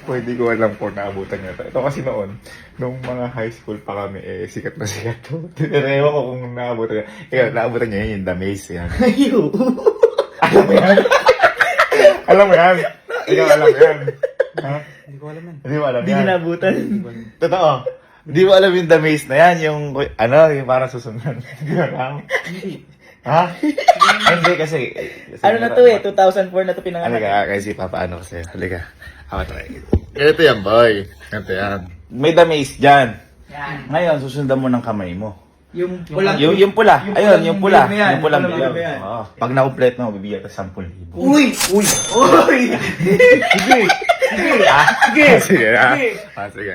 Pwede ko alam kung naabutan niya to. Ito kasi noon, nung mga high school pa kami, sikat na sikat to. Ewan ko kung naabutan niya. Naabutan niya yun, yung The Maze yan. Ayo. Alam mo yan? Alam mo yan? Ikaw alam mo yan? Ha? Hindi ko alam yan. Hindi mo alam Hindi yan? ninabutan. Totoo. Hindi mo alam yung The Maze na yan, yung, yung parang susunod. Hindi mo alam? Hindi. Ha? Hindi kasi Ano na to 2004 na to pinanganak. Halika, kasi papaano ko sa'yo. Halika. Ako try. Ganito yan, boy. Ganito yan. May The Maze dyan. Yan. Ngayon, susundan mo ng kamay mo. Yung pulang Yung pula. Ayun, yung pula. bilog na yan. Yung pulang Yung bilog. bilog na yan. Oo. Pag na-complete mo, bibigyan ka 10,000. Uy! Uy! Uy! Sige! Sige! Ah, Sige! sige, ah. Sige! Sige,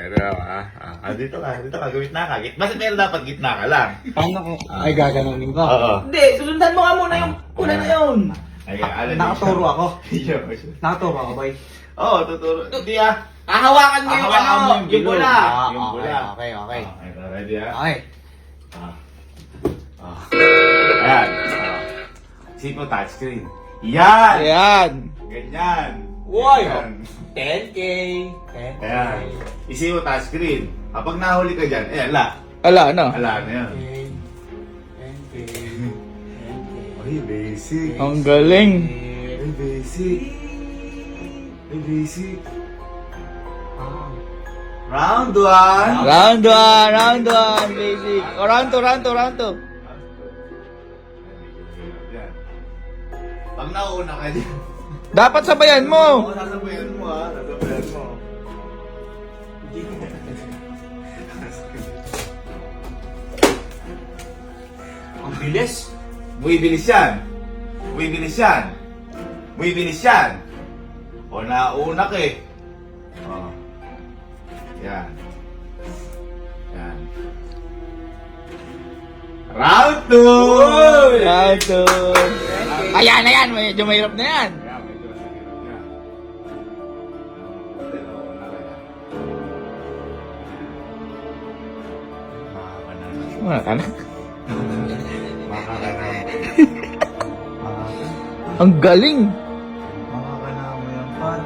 dito ka, gitna ka. Basta pero dapat gitna ka lang. Paano ko? Ay, gaganunin ko. Oo. Hindi, susundan mo nga muna yung pula na yun. Ay, alam Nakaturo ako. Yo. Nakaturo ako, boy. Oo, tuturo. Hindi ah. Hahawakan mo yung Hahawakan mo yung pula. Yung pula. Okay. Ready ah? Okay. Ayan. Sipo touchscreen. Yan! Ayan. Ganyan. Uy! Ganyan. 10K. Ayan. Isipo touchscreen. Kapag nahuli ka dyan, ala. Ala, ano? Ala na yan. Ay, basic. Ang galing. Ay, basic. Ay, basic. Round 1. Round 1, basic. O, round 2. Pag nauna ka dyan. Dapat sabayan mo. Sasabayan mo ha. Sasabayan mo. Ang bilis. Bumibilis yan. Bumibilis yan. Bumibilis yan. O nauna ka eh. O. Yan. Yan. Round 2! Round 2. Ayan. Medyo mahirap na yan. Kaya medyo nahirap niya. Wala ka na. Ang galing. Makakanama mo yan, pan.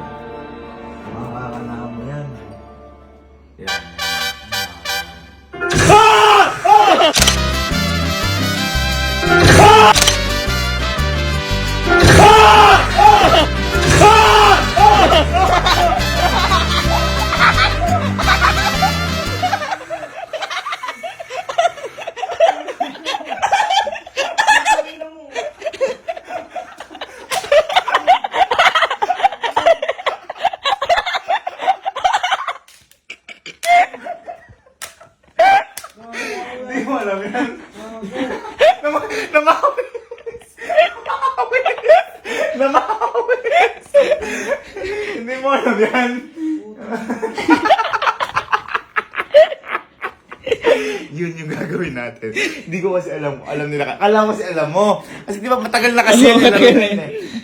Makakanama mo yan. Yan. Hindi mo alam yan. Namawis! Namawis! Hindi mo alam yan. Yun yung gagawin natin. Hindi ko kasi alam nila. Kala ko kasi alam mo. Kasi di ba matagal na kasi yan.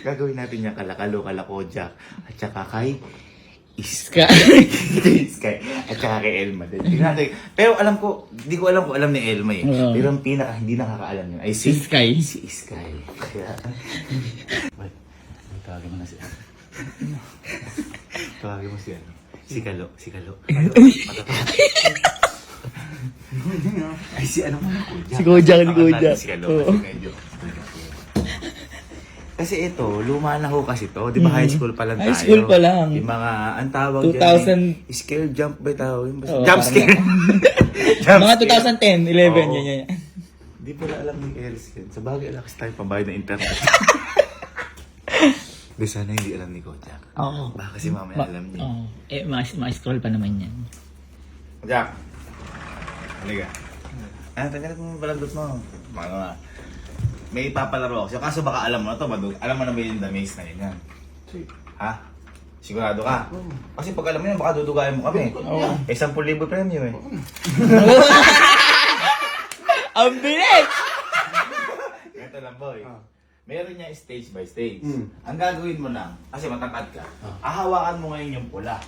Gagawin natin yung kalakalo, Jack. At saka kay Sky. Sky. At saka kay Elma din. Tingnan natin. Pero alam ko, hindi ko alam kung alam ni Elma eh. Oo. Pero ang pinaka hindi nakakaalam yun ay Si Sky. Si Sky. Kaya... Wait, tawagin mo na si... Tawagin mo si ano. Si Kalo. Ay, si ano mo na Kojak. Si Kojak, si Tawag Kojak. natin Si Kalo. Oo. Medyo. Kasi ito, luma na ho kasi to. Di ba high school pa lang tayo? High school pa lang. Yung mga, ang tawag 2000. dyan, scale jump ba tawag? Oo, Jump scare. Jump Mga scare. 2010, 11, Oo. yan. Di pala alam ni Eris yun. Sa bagay, alakas tayo pambayad ng internet. Di sana hindi alam ni Kojak. Oo. Baka kasi mamaya alam niya. Oo. Ma-scroll pa naman yan. Kojak. Halika. Tanggalin mo yung balandot mo. Ano nga. May ipapalaro ako sa'yo. Kaso baka alam mo na to. Alam mo na ba yung The Maze na yun yan? Ha? Sigurado ka? Kasi pag alam mo yun, baka dudugayan mo kami. Oo. 10,000 premyo eh. Ang bilis! Ganito lang boy. Meron niya stage by stage. Ang gagawin mo lang, kasi matangkad ka, ahawakan mo ngayon yung pula.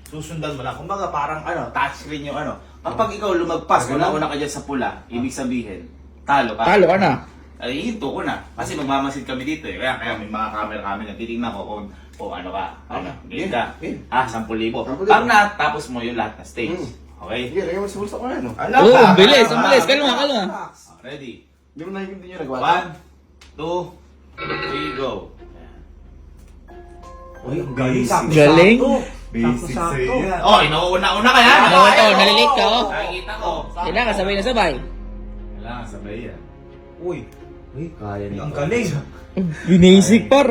Susundan mo lang. Kumbaga parang touchscreen yung ano. Kapag ikaw lumagpas, una ka dyan sa pula, ibig sabihin, talo ka. Talo ka na. Ay, hinto ko na. Kasi magmamasid kami dito eh. Kaya may mga camera kami na titignan ko kung ano ka. Ano, game ka. Ah, 10,000. 10,000. Pag natapos mo yung lahat na stage. Okay? Sige, lagyan mo sa bulsa ko na, no? Ala Oh, ka. ang bilis, ang bilis. Kalma, kalma. Ready? Hindi mo nakikita nyo nagwata. 1, 2, 3, go. Uy, ang galing. Galing. Basic Sakto. sa'yo yan. Oh, inuuna-una ka yan. Oo, ito, nalilate ka, oh. Nakikita ko. Kailangan sabay na sabay. Kailangan sabay yan. Uy, Kaya uy, ang galing. Basic par.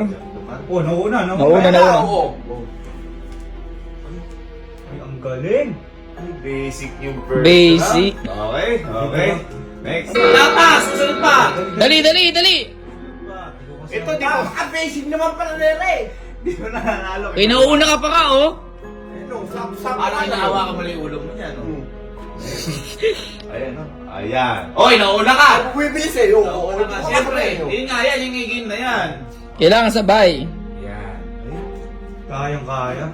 Oh, nauna. Nauna. Uy, ang galing. Basic yung first. Basic. Okay, okay. Next. Wala pa! Susunod pa! Dali. Ito, di ko. Basic naman pala nere. Di mo nananalo. Eh, nauuna ka pa ka, oh. Parang inahawa ka mali yung ulo mo niya, no? Ayan, no? Ayan. Oy, nauna ka! Bumibilis eh. Nauna ka. Siyempre, yun nga yan, yung game na yan. Kailangan sabay. Yan. Kayang-kaya.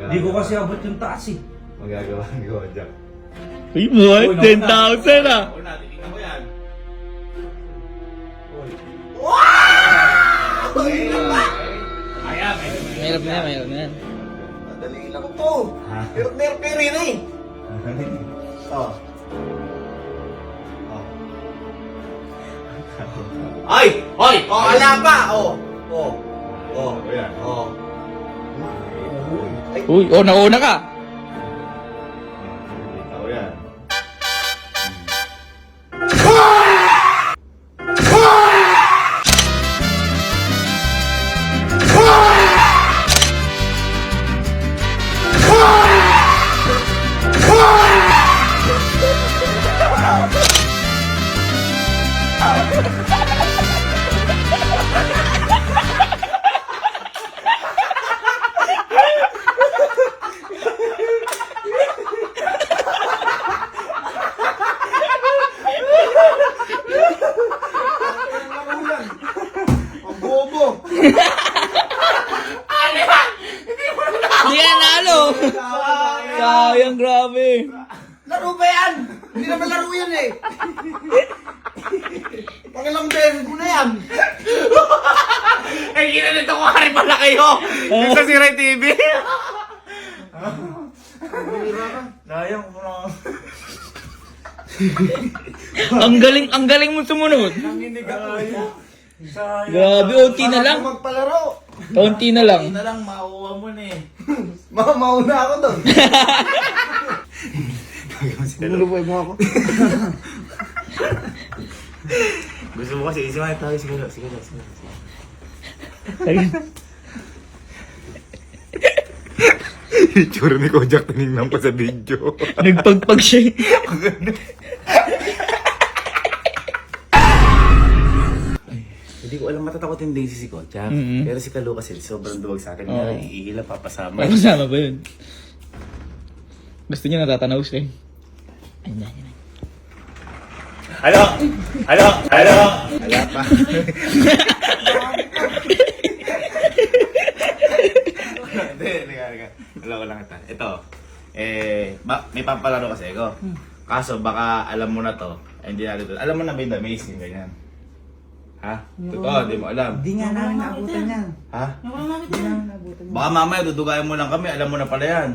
Hindi ko kasi abot yung taas eh. Magagawa ko, Jack. Uy, boy, 10,000 ah. Una, titignan ko yan. Ayan, Mahirap na yan. Madali lang to. Ha? Pero meron kayo rin eh. Oh. Ay! Hoy! Oh, ala pa. Oh. Oh. Oh. Ayan. Oh. Ay, Uy, oh, nauna ka. Ako yan. ang bobo. Hindi ka nalo. Sayang, grabe. Laro ba yan? Hindi naman laro yan eh. Pangilang beses mo na yan. Ay, ginanito ko ka rin pala kayo! Yung sa Siray TV! Sayang mo na. Ang galing mo sumunod. Nanginig ako. Grabe, unti na lang. Magpalaro. Unti na lang. Hindi na lang, mauwa mo na eh. Mauna ako doon. Luluboy mo ako. Gusto mo kasi isipan tayo, sige. Yung tsura ni Kojak, tinignan ko sa video. Nagpagpag siya. Hindi ko alam, matatakotin din si Kojak. Mhm. Pero si Kalu kasi sobrang duwag sa akin. Oo. Iihila, papasama. May kasama ba yun? Gusto niya natatanaw siya. Ayun na. Halo! Wala pa. Hindi. Alam ko lang ito. Ito, may pampalaro kasi ako. Kaso baka alam mo na to, hindi natin to. Alam mo na ba yung The Maze, yung ganyan? Ha? Totoo, hindi mo alam. Hindi nga namin naabutan yan. Ha? Hindi namin naabutan yan. Baka mamaya dudugayan mo lang kami, alam mo na pala yan.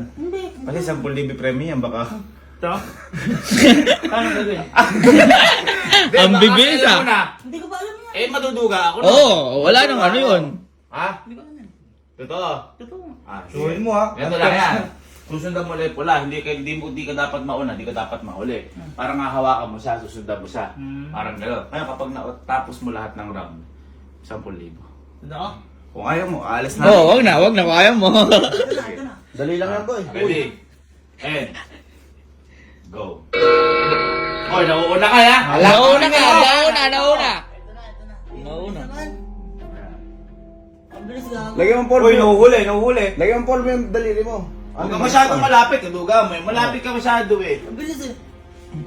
Kasi 10,000 premium, baka... Ito? Paano gagawin? Ang bibilis, ah. Hindi ko pa alam yan. Eh, maduduga ako na. Oo, wala nang ano yun. Ha? Hindi ko alam yan. Totoo? Totoo. Ah, Suhin mo ha. Ganito lang yan. Susundan mo ulit pula, hindi ka dapat mauna, hindi ka dapat mahuli. Parang hahawakan mo siya, susundan mo siya. Parang gano'n. Ngayon kapag natapos mo lahat ng round, 10,000. Totoo? Kung ayaw mo, alas na. Oo, wag na, kaya mo. Ito na. Dali lang yan, boy. Ready? And go. Hoy, nauuna ka ya? Nauna. Ang bilis lang. Lagyan mo Paul. Uy, nahuhuli. Lagyan mo Paul mo yung daliri mo. Huwag ka masyadong malapit, duga mo. Malapit ka masyado eh. Ang bilis eh.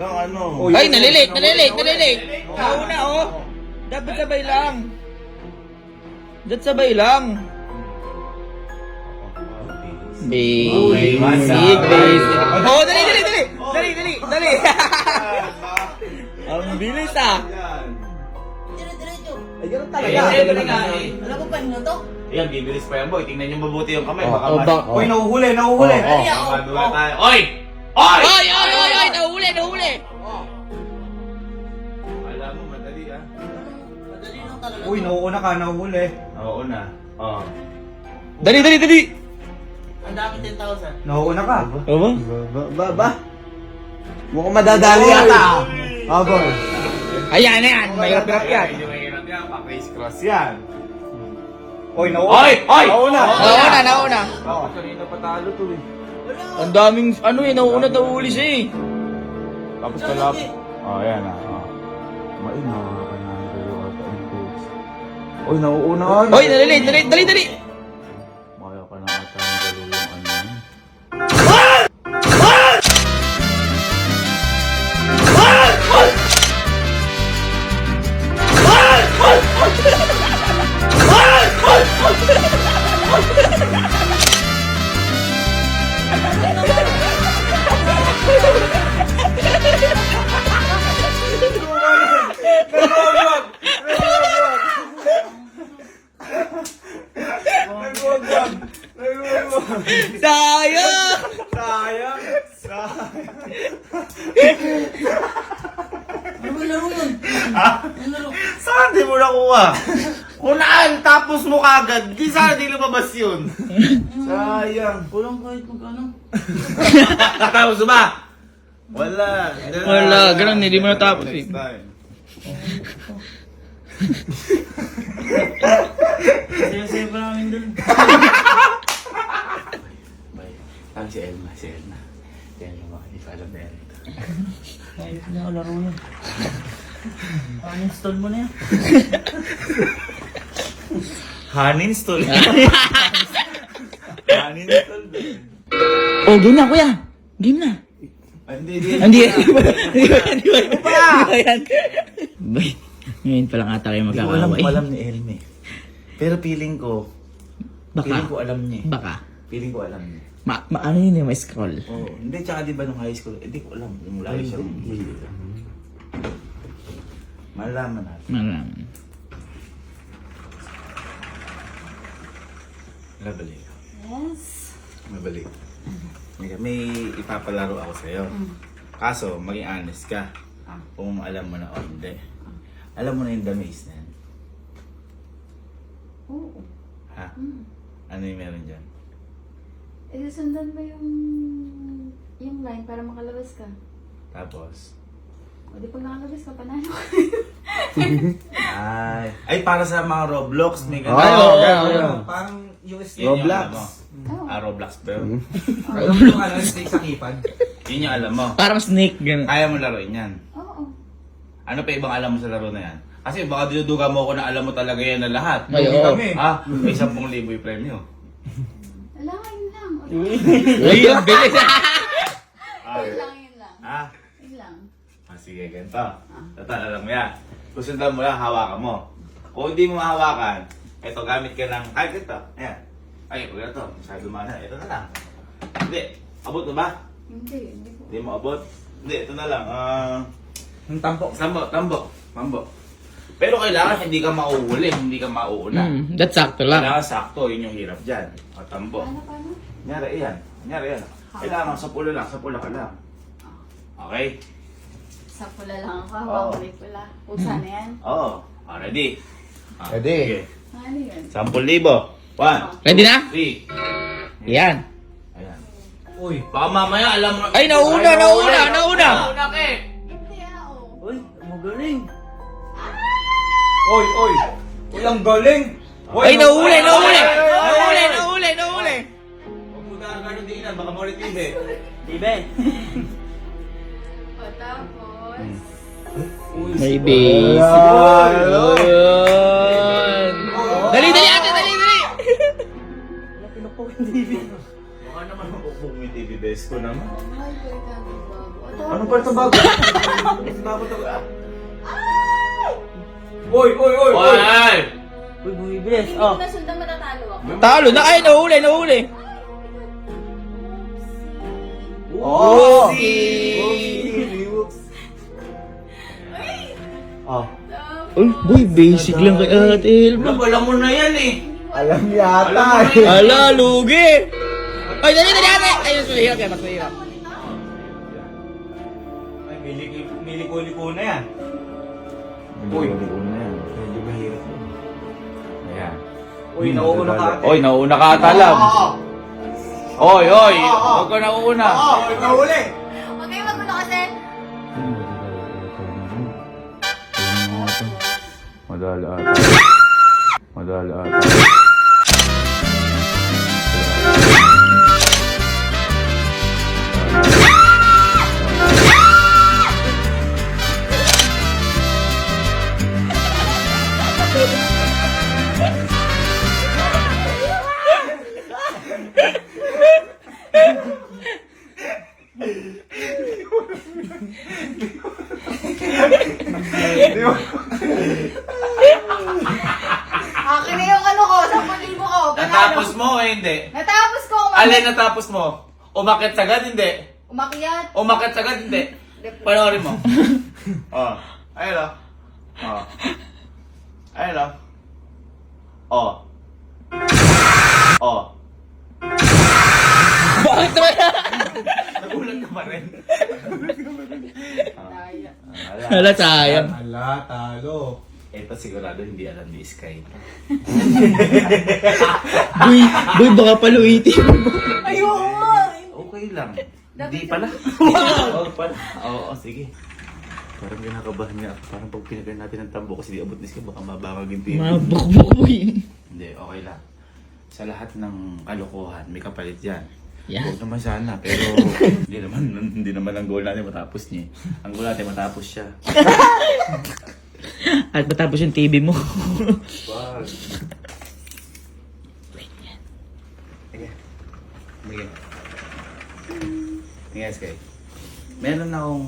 Kang ano. Ay, nalilate. Nauna, oh. Dapat sabay lang. Okay, Basic. masa. Oh, dali. Ang bilis, ah. Dire-diretso. ganun Eh, talaga. siyempre nga eh. Alam mo pa yun to? Ayan, bibilis pa yan boy. Tingnan niyo mabuti yung kamay. Oh, Baka oh, mas... bak- Uy, nahuhuli, nahuhuli. Oh, baka dula tayo. Oy! Oy! Oy! Oy! Oy! Oy! Nahuli! Nahuli! Alam mo, madali ah. Madali lang talaga. Uy, nauuna ka, nahuhuli. Oo na. Oh. Dali! Dali! Dali! Ang dami 10,000. Nauuna ka. Aba? Ba? Mukhang madadali yata. Abo. Ayan na yan! Mahirap-hirap yan! Hindi mahirap yan. Pa-face cross yan. Uy, nauuna. Oy! Oy! Nauna. Nauna! Nauna! Bakit kanina patalo to eh. Ang daming ano eh, nauna nahuli siya eh. Tapos kalap. Oh, ayan ah. Oh. Main, makakapanaan kayo ata ang coach. Uy, nauuna ka. Hoy! Dali! Dali! Dali! Dali! Maya ka na ata ang galo yung ano yun. Sayang! Sayang. Ano ba laro yun? Ano laro? Saan di mo nakuha? Unaan, tapos mo kagad. Di sana di lumabas yun. Sayang. Kulang kahit magkano. Tapos ba? Wala. Wala, ganun, hindi mo natapos eh. Next time. Saya-saya pa namin dun. Ang si Elma, si Elma. Si Elma, hindi pa alam na yan. Ayos na laro yun. Uninstall mo na yan. Haninstall. Haninstall. Oh, game na kuya! Game na! Hindi, Hindi ba yan? Bay, ngayon pa lang ata kayo Hindi ko alam magkakaway. kung alam ni Elme. Pero feeling ko Baka. alam niya. Baka. Feeling ko alam niya. Ano yun yung may scroll? Oo. Hindi, tsaka di ba nung high school, hindi ko alam. Yung lagi siya. Malaman natin. Maram. Mabalik. Yes. Mabalik. May ipapalaro ako sa'yo. Kaso, maging honest ka. Kung alam mo na o hindi. Alam mo na yung the maze na yan. Oo. Ha? Ano yung meron dyan? Eh, sundan mo yung line para makalabas ka. Tapos? O di pag nakalabas ka, panalo ka. Ay, para sa mga Roblox. May ganun. Ay, oo, oo. Parang USD. Yun yung Roblox. alam mo. Oo. Roblox ba yun? Yung ano, stay sa keypad. Yun yung alam mo. Parang snake, gano'n. Kaya mo laruin yan. Oo. Ano pa ibang alam mo sa laro na yan? Kasi baka dinuduga mo ko na alam mo talaga yan na lahat. Ay, Hindi oo. kami. May 10,000 yung premyo. Wala ka, yun lang. Uy, ang bilis! Yun lang, yun lang. Ah, Yun lang. sige, ganito. Total, alam mo yan. Susundan mo lang, hawakan mo. Kung hindi mo mahawakan, eto, gamit ka ng, ay, ito. Ayan. Ay, huwag na ito. Masyado mana. Ito na lang. Hindi. Abot mo ba? Hindi, hindi ko. Hindi mo abot? Hindi, ito na lang. Yung tampok. Tambo. Pero kailangan hindi ka mauuli, hindi ka mauuna. That's sakto lang. Kailangan sakto, yun yung hirap dyan. O, tambo. Paano? Nyari yan. Kailangan sa pula ka lang. Okay? Sa pula lang ako, hawak pula. Pusa na yan. Oo. Ready? Ready. Sige. Ano yun? 10,000. 1, Ready na? 3. Yan. Ayan. Uy. Baka mamaya alam mo. Ay, nauna! Hindi ako. Uy, magaling. Uy. Uy, ang galing. Ay, nahuli! Huwag mo gagawin din yan. Baka maulit hindi. Ibe. O, tapos. May base. Yun. Dali! Wala pinupok yung TV. Baka naman mabukbog mo yung TV best ko naman. Ay, pwede ako bago. Ano pa ito bago? Bago ito. Uy. Ay! Uy, bumibilis. Hindi Oh. ko nasundan, matatalo ako. Talo na! Ay, nahuli! Oh! Si! Oh. Tapos. Uy, boy, basic lang kay Ate Elma. Alam mo na yan eh. Alam yata Alam mo eh. Ala, lugi! Ay, dali, ate! Ay, mas mahirap yan, mas mahirap. Ay, miliko-liko na yan. Uy. Medyo mahirap yun. Ayan. Uy, nauuna ka ate. Oy, nauna ka ata lang. Oy, huwag ka nauna. Nahuli! Huwag kayo magulo kasi. Madala ata. Madala ata. Akin na yung ano ko, 10,000 ko. Natapos mo o hindi? Natapos ko. Alin natapos mo? Umakit sagad, hindi? Umakyat. Umakit sagad, hindi? Panoorin mo. Oh. Ayun o. Oh. Ayun o. Oh. Oh. Bakit naman? Nagulat ka pa rin. Ala, sayang. Ala, talo. Ito sigurado hindi alam ni Sky. Boy, baka paluitin. Ayoko. Okay lang. Hindi pala. Oo pala. Oo, sige. Parang kinakabahan niya ako. Parang pag pinagay natin ng tambo kasi di abot ni Sky, baka mabangag yung TV. Mabukbuk, boy. Hindi, okay lang. Sa lahat ng kalokohan, may kapalit yan. Yan. Huwag naman sana, pero hindi naman ang goal natin matapos niya. Ang goal natin matapos siya. At matapos yung TV mo. Wag. Sige. Sige. Sige, Sky. Meron akong...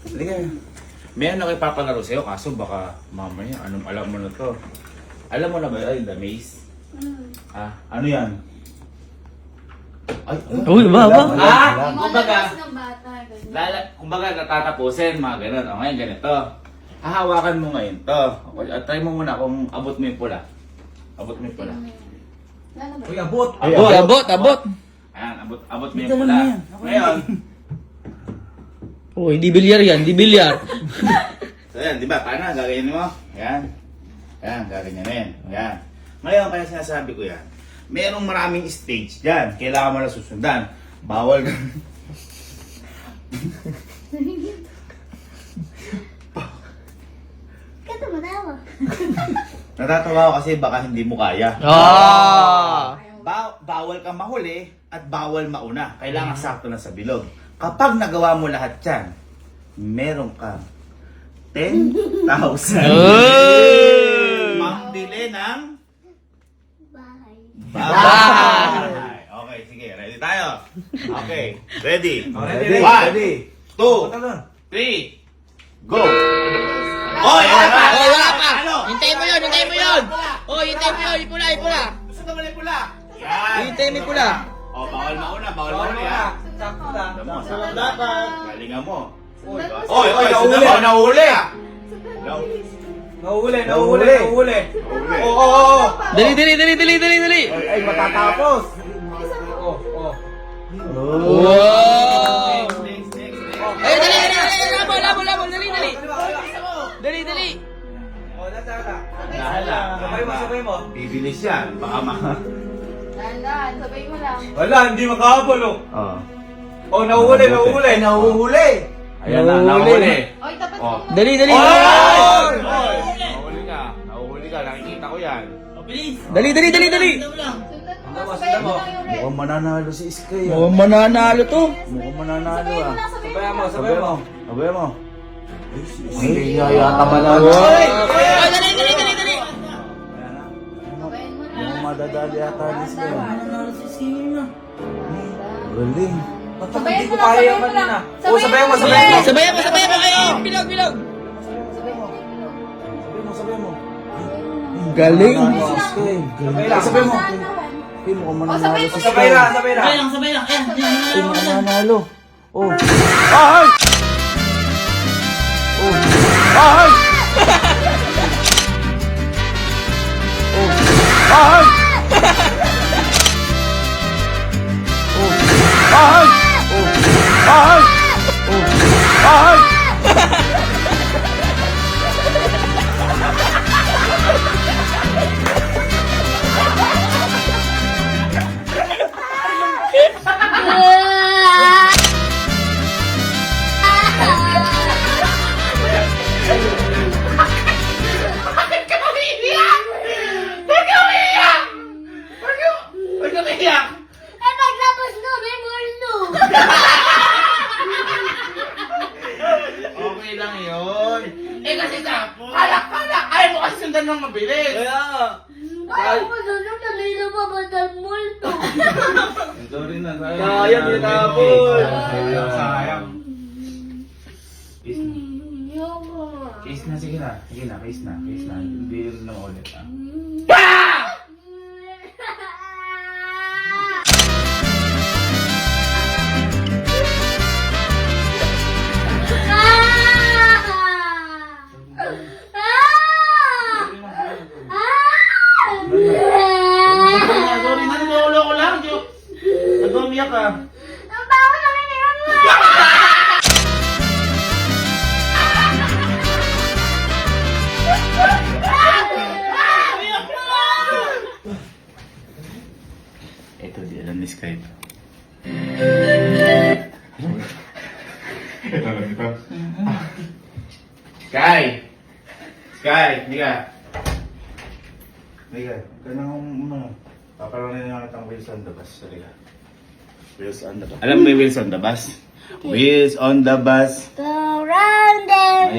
Sige. Meron ako ipapalaro sa'yo, kaso baka mamaya, anong alam mo na to? Alam mo na ba yun, The Maze? Ah, ano yan? Ay, Uy, baba. kumbaga, Ng bata. ganun. kumbaga natatapusin, mga ganun. O ngayon, ganito. Hahawakan mo ngayon to. At try mo muna kung abot mo yung pula. Abot mo yung pula. Lalo ba? Uy, abot. Abot. Ayan, abot mo yung pula. Ngayon, Oh, hindi bilyar yan, hindi bilyar. so yan, di ba? Paano? Gagawin mo? Ayan. Ayan, gaganyanin. Ayan. Ngayon, kaya sinasabi ko yan, merong maraming stage dyan. Kailangan mo na susundan. Bawal ka. Kaya tumatawa. Natatawa ako kasi baka hindi mo kaya. Bawal kang mahuli at bawal mauna. Kailangan sakto na sa bilog. Kapag nagawa mo lahat yan, meron kang 10,000. Pambili ng Bahay. bahay. Okay, sige. Ready tayo? Okay. Ready? Ready. 1, 2, 3, go! Oy, wala pa! Oh, wala pa. Ano? Hintayin mo yun, hintayin mo yun. Oh, hintayin mo yun, ipula, ipula. Gusto naman yung pula. Yan. Hintayin mo yung pula. Oh, bawal mauna, bawal mauna ha. Sakto lang. Alam mo, sakto dapat. Galingan mo. Sundan mo Oy, sa- oy, nahuli. nahuli. Nahuli. Nahuli. Oo. Dali. Ay, matatapos. Oo. Wow. Next. Ay, dali. Labol, dali. Dali. Oh, nasa. Nahala. Sabay mo. Bibilis yan. Baka Dahan, sabay mo lang. Wala, hindi makahabol oh. Oh. Oh, nahuhuli. Nahuhuli. Ayan na, nahuli. Oy, tapat Oh. mo. Dali. Oy! Nahuli ka. Nakikita ko yan. Dali. Sundan mo, sabay mo lang yung red. Mukhang mananalo si Sky. Mukhang mananalo to. Mukhang mananalo Sabay mo ah. lang, sabay Sabay mo. mo, sabay mo. Sabay mo. Ay, yata manalo. Ay, dali. Sabayin mo lang. Mukhang madadali ata ni Sky. Dahan. Galing. Sabayin mo lang, kaya sabayin mo kanina. lang. Oh, sabayan mo. Sabayan mo kayo. Bilog. Sabay mo. Galing. Mananalo si Sky. Sabay lang. Sabay mo. Dahan. Ay, mukhang Oh, mananalo sabay si mo. Sky. Sabay lang. Ay, mukhang mananalo. Oh. Ay! Oh. Ay! Ay! Oh! Ay! Oh! Ay! Oh! Ay! Huwag ka umiyak! Eh, paglabas na, may multo. Okay lang yun. Eh kasi sa, kalak-kalak. Ayaw mo kasi sundan ng mabilis. Kaya, Ayaw ko sunod na may lumabas multo. sorry na, sayang tinapon. Sayang. Kiss na, sige na. Sige na, kiss na. Kiss na. Hindi na ulit. Sorry na, nilulo ko lang. Nag-umiyak ka. Ang baho na kinilang mo. Ito, di alam ni Skype. Ito lang ito. Sky! Sky, hindi ka. Hindi ka. Huwag ka na paparonin na natin ang Wheels on the Bus. Sorry ka. Wheels on the Bus. Alam mo yung Wheels on the Bus? Wheels on the Bus. Go round and